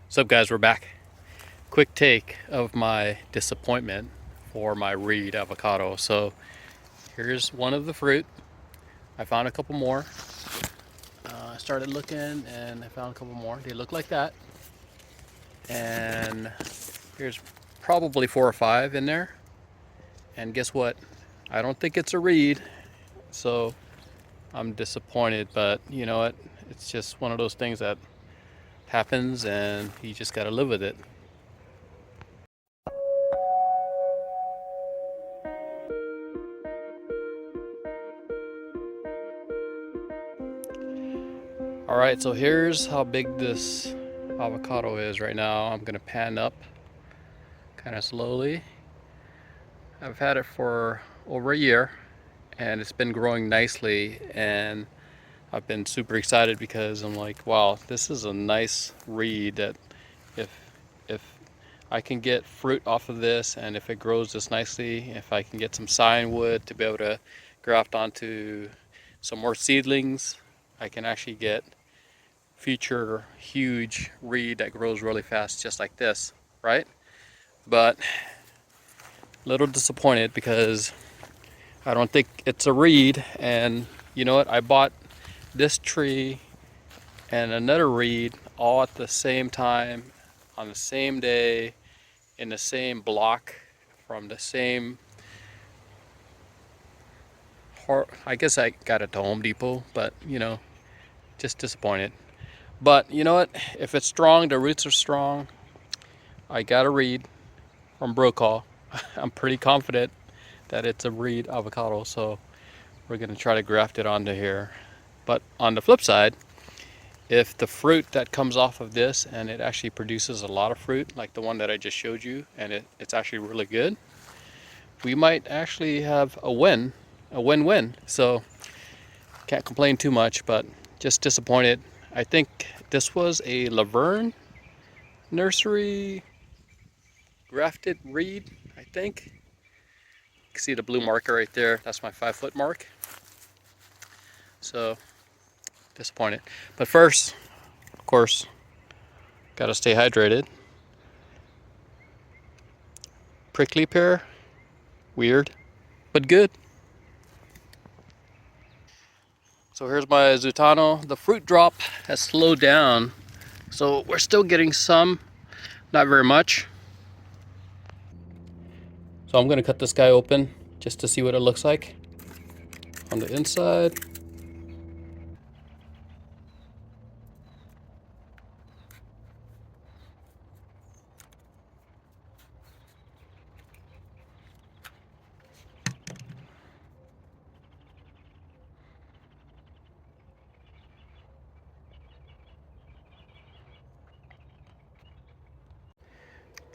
What's up, guys? We're back. Quick take of my disappointment for my reed avocado. So here's one of the fruit. I found a couple more. I started looking and I found a couple more. They look like that. And here's probably 4 or 5 in there. And guess what? I don't think it's a reed. So I'm disappointed, but you know what? It's just one of those things that happens and you just gotta live with it. All right, so here's how big this avocado is right now. I'm gonna pan up kind of slowly. I've had it for over a year and it's been growing nicely, and I've been super excited because I'm like, wow, this is a nice reed that if if I can get fruit off of this, and if it grows this nicely, if I can get some sign wood to be able to graft onto some more seedlings, I can actually get future huge reed that grows really fast just like this, right? But a little disappointed because I don't think it's a reed. And you know what, I bought this tree and another reed all at the same time on the same day in the same block from the same, I guess I got it to Home Depot, but you know, just disappointed. But you know what, if it's strong, the roots are strong. I got a reed from Brokaw. I'm pretty confident that it's a reed avocado, so we're gonna try to graft it onto here. But on the flip side, if the fruit that comes off of this and it actually produces a lot of fruit, like the one that I just showed you, and it's actually really good, we might actually have a win-win. So can't complain too much, but just disappointed. I think this was a Laverne nursery grafted reed, I think. You can see the blue marker right there. That's my 5-foot mark. So disappointed. But first, of course, gotta stay hydrated. Prickly pear, weird, but good. So here's my Zutano. The fruit drop has slowed down, so we're still getting some, not very much. So I'm gonna cut this guy open just to see what it looks like on the inside.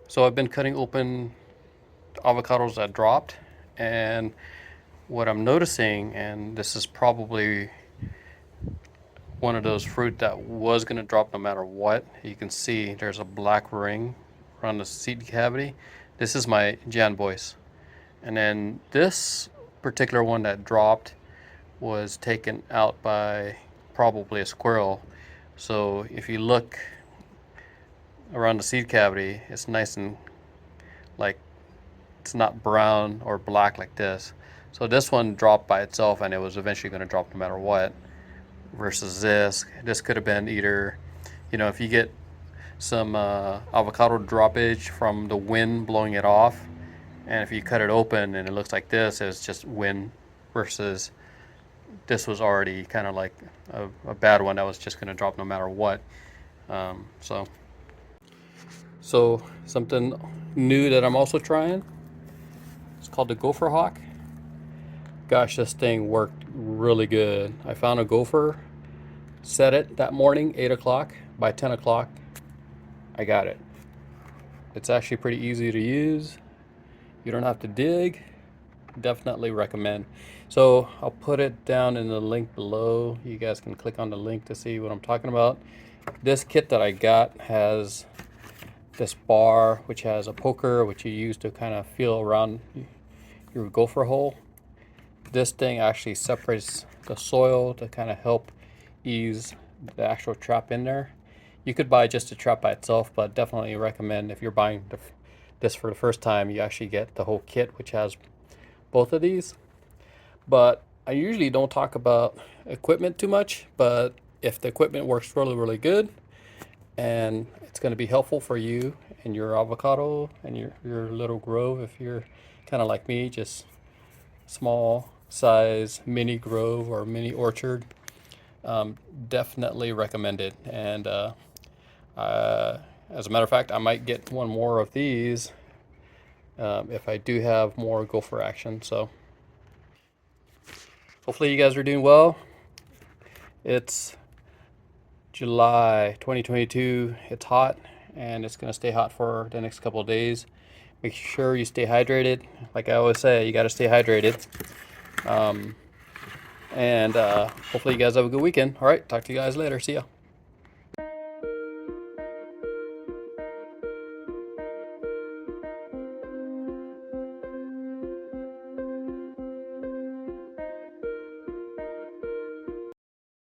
So I've been cutting open avocados that dropped, and what I'm noticing, and this is probably one of those fruit that was going to drop no matter what. You can see there's a black ring around the seed cavity. This is my Jan Boyce. And then this particular one that dropped was taken out by probably a squirrel. So if you look around the seed cavity, it's nice and like, it's not brown or black like this. So this one dropped by itself and it was eventually going to drop no matter what. Versus this could have been either, you know, if you get some avocado droppage from the wind blowing it off, and if you cut it open and it looks like this, it's just wind, versus this was already kind of like a bad one that was just going to drop no matter what. So something new that I'm also trying, it's called the Gopher Hawk. Gosh, this thing worked really good. I found a gopher, set it that morning, 8 o'clock. By 10 o'clock, I got it. It's actually pretty easy to use. You don't have to dig. Definitely recommend. So I'll put it down in the link below. You guys can click on the link to see what I'm talking about. This kit that I got has this bar, which has a poker, which you use to kind of feel around your gopher hole. This thing actually separates the soil to kind of help ease the actual trap in there. You could buy just a trap by itself, but definitely recommend if you're buying this for the first time, you actually get the whole kit, which has both of these. But I usually don't talk about equipment too much, but if the equipment works really, really good and it's going to be helpful for you and your avocado and your little grove, if you're kind of like me, just small size mini grove or mini orchard, definitely recommend it. And as a matter of fact, I might get one more of these if I do have more gopher action. So hopefully you guys are doing well. It's July 2022. It's hot and it's going to stay hot for the next couple of days. Make sure you stay hydrated. Like I always say, you got to stay hydrated. And hopefully you guys have a good weekend. All right, talk to you guys later. See ya.